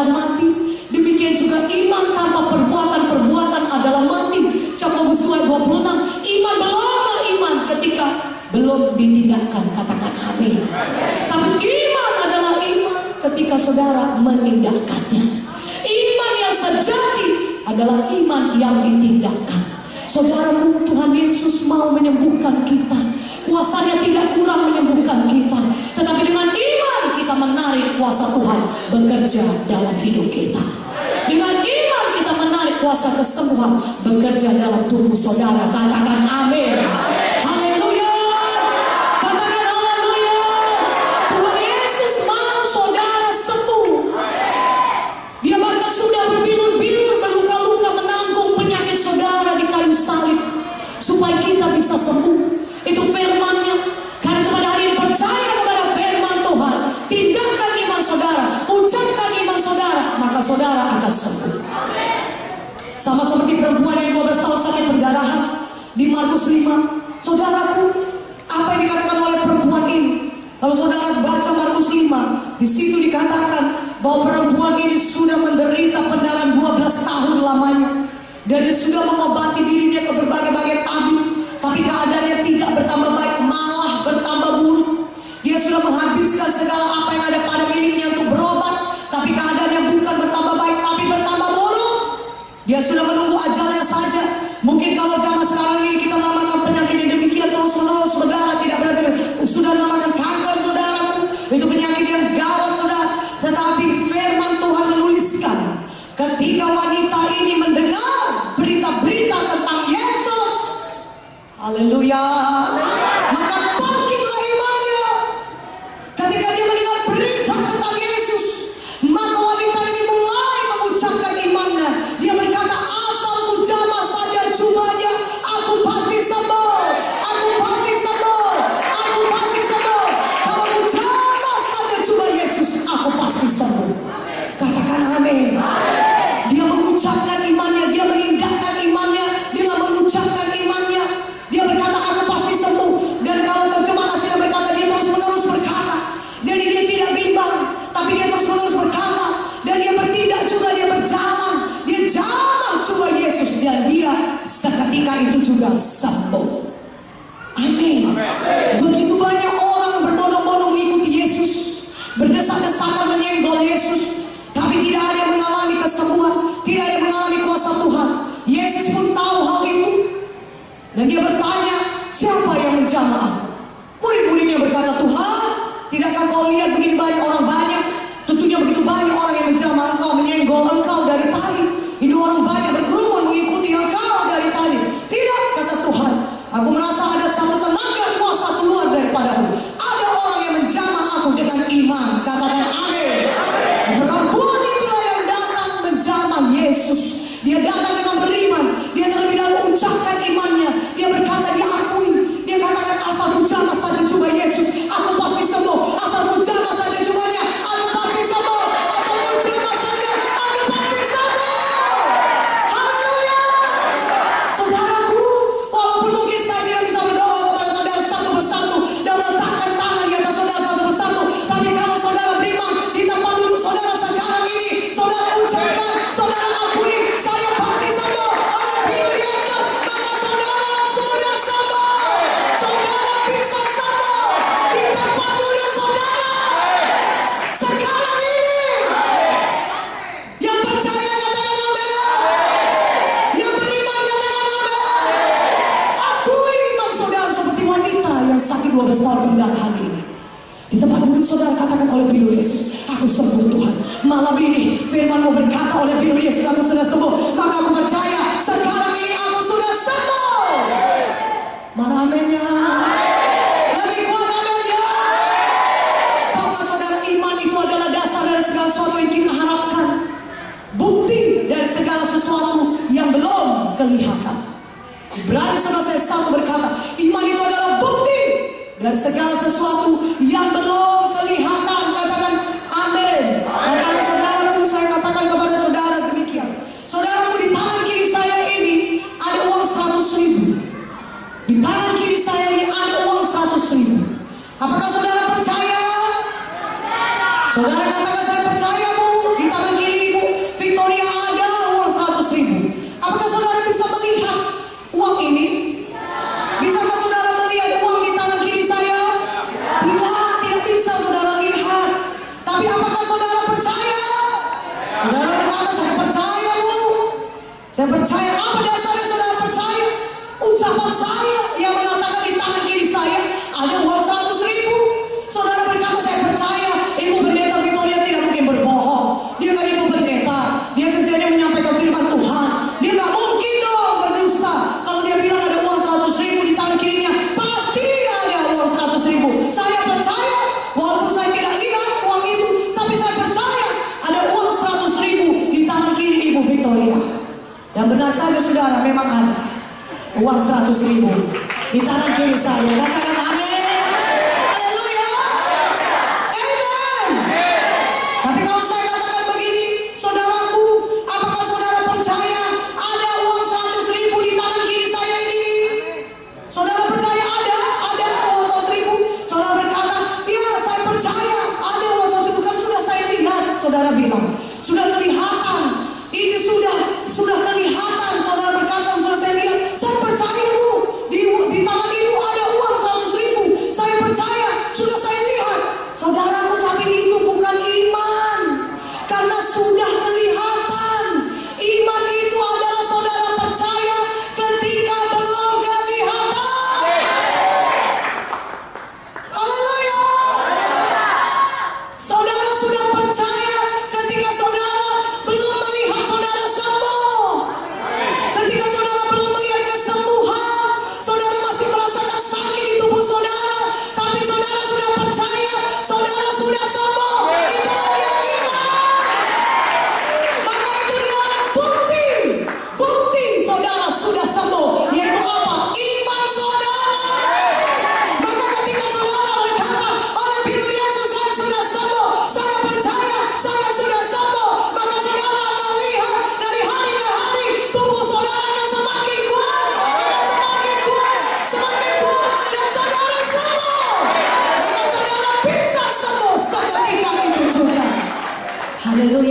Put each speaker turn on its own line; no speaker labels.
adalah mati. Demikian juga iman tanpa perbuatan adalah mati. Yakobus 2:26. Iman belum iman ketika belum ditindakkan. Katakan amin. Tapi iman adalah iman ketika saudara menindakkannya. Iman yang sejati adalah iman yang ditindakkan. Saudaraku, Tuhan Yesus mau menyembuhkan kita. Kuasanya tidak kurang menyembuhkan kita, tetapi dengan iman kita menarik kuasa Tuhan bekerja dalam hidup kita. Dengan iman kita menarik kuasa kesembuhan bekerja dalam tubuh saudara. Katakan amin. Haleluya. Katakan haleluya. Tuhan Yesus mau saudara sembuh. Dia bahkan sudah berbilur-bilur, berluka-luka menanggung penyakit saudara di kayu salib supaya kita bisa sembuh. Itu firman-Nya. Karena kepada hari ini percaya kepada firman Tuhan, tindakan iman saudara, ucapkan iman saudara, maka saudara akan sembuh. Sama seperti perempuan yang 12 tahun sakit perdarahan di Markus 5. Saudaraku, apa yang dikatakan oleh perempuan ini? Kalau saudara baca Markus 5, di situ dikatakan bahwa perempuan ini sudah menderita pendarahan 12 tahun lamanya, dan dia sudah mengobati dirinya ke berbagai-bagai tabib. Tapi keadaannya tidak bertambah baik, malah bertambah buruk. Dia sudah menghabiskan segala apa yang ada pada miliknya untuk berobat, tapi keadaannya bukan bertambah baik, tapi bertambah buruk. Dia sudah menunggu ajalnya saja. Mungkin kalau zaman sekarang ini kita namakan penyakit yang demikian terus menerus, saudara, tidak berarti sudah namakan kanker, saudaraku. Itu penyakit yang gawat, saudara. Tetapi firman Tuhan menuliskan, ketika wanita ini mendengar berita-berita tentang Yesus, haleluya, maka bangkitlah imannya. Ketika dia mendengar berita tentang Yesus, maka wanita ini mulai mengucapkan imannya. Dia berkata, asal ku jamah saja jubahnya, aku pasti sembuh. Aku pasti sembuh. Aku pasti sembuh. Kalau ku jamah saja jubah Yesus, aku pasti sembuh. Katakan amin. Dia mengucapkan imannya, dia menindakkan imannya dengan mengucapkan imannya. Dia berkata, aku pasti sembuh. Dan kalau terjemahan aslinya berkata, dia terus-menerus berkata. Jadi dia tidak bimbang, tapi dia terus-menerus berkata. Dan dia bertindak juga, dia berjalan. Dia jamah jubah Yesus, dan dia seketika itu juga sembuh. Amin. Begitu banyak orang berbondong-bondong mengikuti Yesus, berdesak-desakan menyenggol Yesus, tapi tidak ada yang mengalami kesembuhan, tidak ada yang mengalami kuasa Tuhan. Yesus pun tahu hal itu. Dan dia bertanya, siapa yang menjamah aku? Murid-muridnya berkata, Tuhan, tidakkah kau lihat begini banyak orang banyak? Tentunya begitu banyak orang yang menjamah engkau, menyenggol engkau dari tadi. Ini orang banyak berkerumun mengikuti engkau dari tadi. Tidak, kata Tuhan, aku merasa ada satu tenaga kuasa keluar daripadaku. Ada orang yang menjamah aku dengan iman. Katakan amin. Perempuan itulah yang datang menjamah Yesus. Dia datang dengan beriman. Dia terlebih dahulu ucapkan imannya. Dia berkata, dia akui. Dia katakan, asal ku jamah saja jubah Yesus, aku pasti sembuh. Asal ku jamah saja jubahnya, aku pasti sembuh. Asal ku jamah saja, aku pasti sembuh. Haleluya. Saudaraku, walaupun mungkin saya tidak bisa berdoa kepada saudara satu persatu dan meletakkan tangan di atas saudara satu persatu, tapi kalau saudara beriman di tempat duduk saudara sekarang ini, saudara ucapkan, saudara akui, saya pasti sembuh oleh pilur Yesus, maka saudara sudah sembuh. Saudara bisa sembuh di tempat duduk saudara sekarang ini. Yang percaya katakan amin. Yang beriman katakan amin. Akui iman saudara seperti wanita yang sakit 12 tahun perdarahan ini. Di tempat duduk saudara katakan oleh pilur Yesus, aku sembuh Tuhan. Malam ini firman-Mu berkata oleh pilur Yesus, aku sudah sembuh. Maka aku percaya sekarang ini aku sudah sembuh. Mana aminnya? Lebih kuat aminnya. Tahukah saudara, iman itu adalah dasar dari segala sesuatu yang kita harapkan, bukti dari segala sesuatu yang belum kelihatan. Ibrani 11:1 berkata, iman itu adalah bukti dari segala sesuatu yang belum kelihatan. Katakan amin. Dan kalau saudaraku, saya katakan kepada saudara demikian. Saudaraku, di tangan kiri saya ini ada uang 100.000. Di tangan kiri saya ini ada uang 100.000. Apakah saudara percaya? Saudara katakan, saya percaya Bu. Di tangan kiri Ibu Victoria ada uang 100.000. Apakah saudara bisa melihat uang ini? Bisakah saudara melihat uang di tangan kiri saya? Tidak bisa saudara lihat. Tapi apakah saudara percaya? Saudara berkata, saya percaya Bu. Saya percaya. Apa dasarnya saudara percaya? Ucapan saya yang mengatakan di tangan kiri saya ada uang 100.000. Saudara berkata, saya percaya. Ibu Pendeta Victoria tidak mungkin berbohong. Dia kan ibu pendeta. Dia kerjanya menyampaikan firman Tuhan. Dia gak mungkin dong berdusta. Kalau dia bilang ada uang 100.000 di tangan kirinya, pasti ada uang 100.000. Saya percaya. Walaupun saya tidak lihat uang itu, tapi saya percaya ada uang 100.000 di tangan kiri Ibu Victoria. Dan benar saja saudara, memang ada uang 100.000 di tangan kiri saya. Katakan amin. Haleluya. Amen. Tapi kalau saya katakan begini, saudaraku, apakah saudara percaya ada uang 100.000 di tangan kiri saya ini? Saudara percaya ada uang 100.000? Saudara berkata, ya saya percaya ada uang 100.000, kan sudah saya lihat. Saudara bilang, sudah kelihatan. Ini sudah kelihatan. Saudara berkata, sudah saya lihat. Saya percaya Bu, di tangan Ibu ada uang 100.000. Saya percaya, sudah saya lihat. Saudaraku, tapi itu bukan iman. Karena sudah kelihatan. Iman itu adalah saudara percaya ketika belum kelihatan. Haleluya. Saudara sudah percaya ketika saudara belum melihat saudara sembuh. Ketika saudara belum melihat kesembuhan, saudara masih merasakan sakit di tubuh saudara, tapi saudara sudah percaya, saudara sudah sembuh. Itulah dia iman. Maka itu dia bukti saudara sudah sembuh, yaitu apa? Iman saudara. Maka ketika saudara berkata, oleh firman Yesus saya sudah sembuh, saya percaya saya sudah sembuh, maka saudara akan lihat dari hari ke hari tubuh saudara akan semakin kuat, dan saudara sembuh. Maka saudara bisa sembuh seketika itu juga. Haleluya.